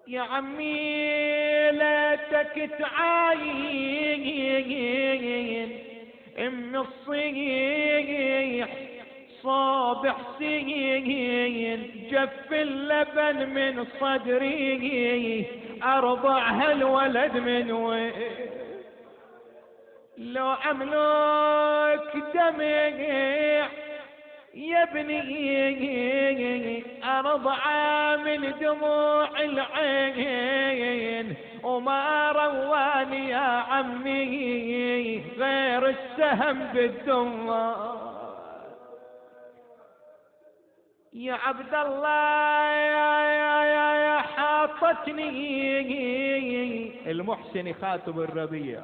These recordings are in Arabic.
يا عمي ليتك تعاين ام الصيح صاب حسين جف اللبن من صدري ارضع هالولد من وين لو املك دمع يا ابني ارضع من دموع العين وما رواني يا عمي غير السهم بالدمار يا عبد الله يا حاطتني المحسن خاتم الربيع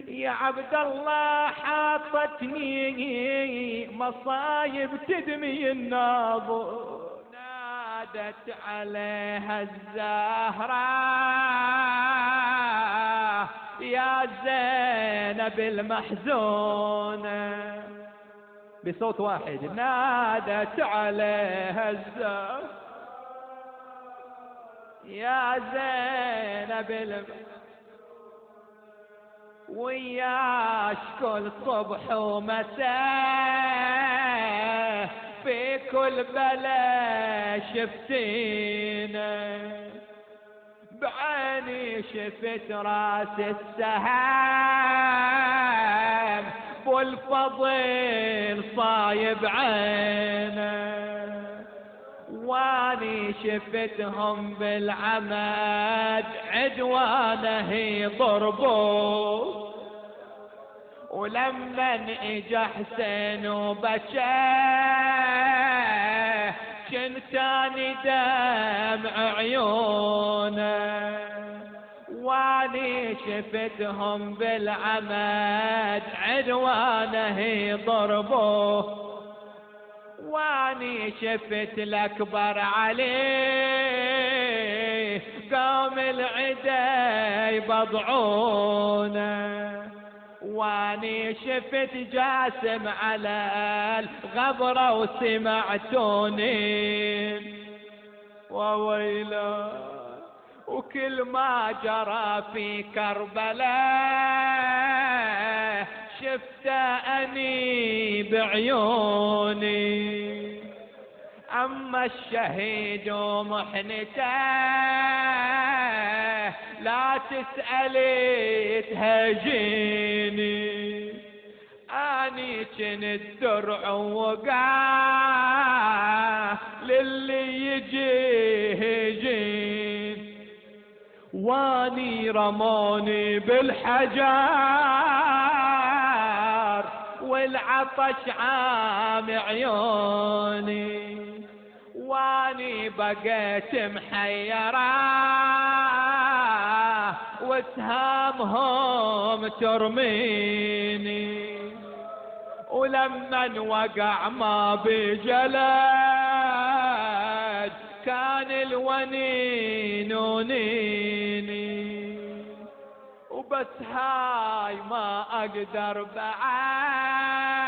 يا عبد الله حاطتني مصايب تدمي الناظر نادت عليها الزهرة يا زينب المحزونة بصوت واحد نادت عليها الزهرة يا زينب وياش كل صبح ومساء في كل بلا شفتينا بعيني شفت راس السهام والفضل صايب عينه واني شفتهم بالعمد عدوانه يضربوا ولما اجا حسين وبكى كنتاني دمع عيونه واني شفتهم بالعمد عدوانه يضربوا واني شفت الاكبر عليه قام العدا يبضعونه واني شفت جاسم على الغبرة وسمعتوني وويلا وكل ما جرى في كربلاء شفت أني بعيوني أما الشهيد ومحنته لا تسألي تهجيني أني كنت درع وقاه للي يجي واني رموني بالحجار والعطش عام عيوني واني بقيت محيرة وسهامهم ترميني ولمن وقع ما بجلد كان الونين ونيني وبس هاي ما اقدر بعد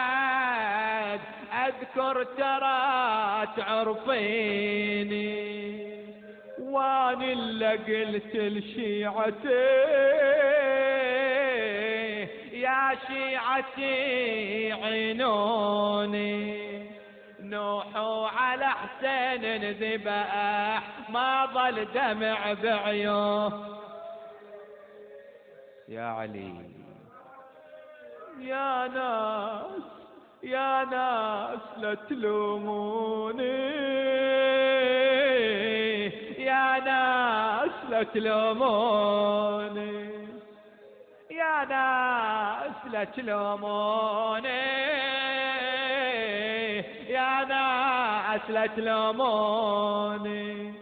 اذكر ترى تعرفيني واني اللي قلت لشيعتي يا شيعتي عينوني نوحوا على حسين ذبح ما ظل دمع بعيون يا علي يا ناس لا تلوموني يا ناس لا تلوموني يا ناس لا تلوموني يا ناس لا تلوموني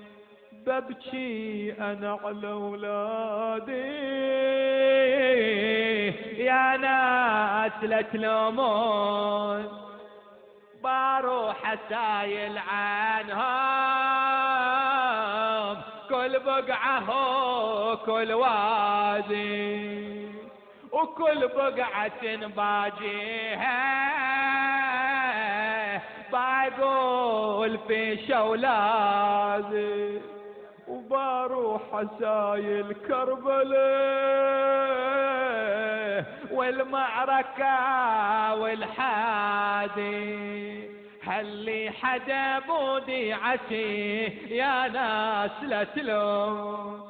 ببكي انا على اولادي يا ناس لا تلومون بروح اسايل عنهم كل بقعه وكل وادي وكل بقعة باجيها بقول في شولازي اروح اسايل كربلاء والمعركة والحادي، هلي حدا بودي عشي يا ناس لا تلوم،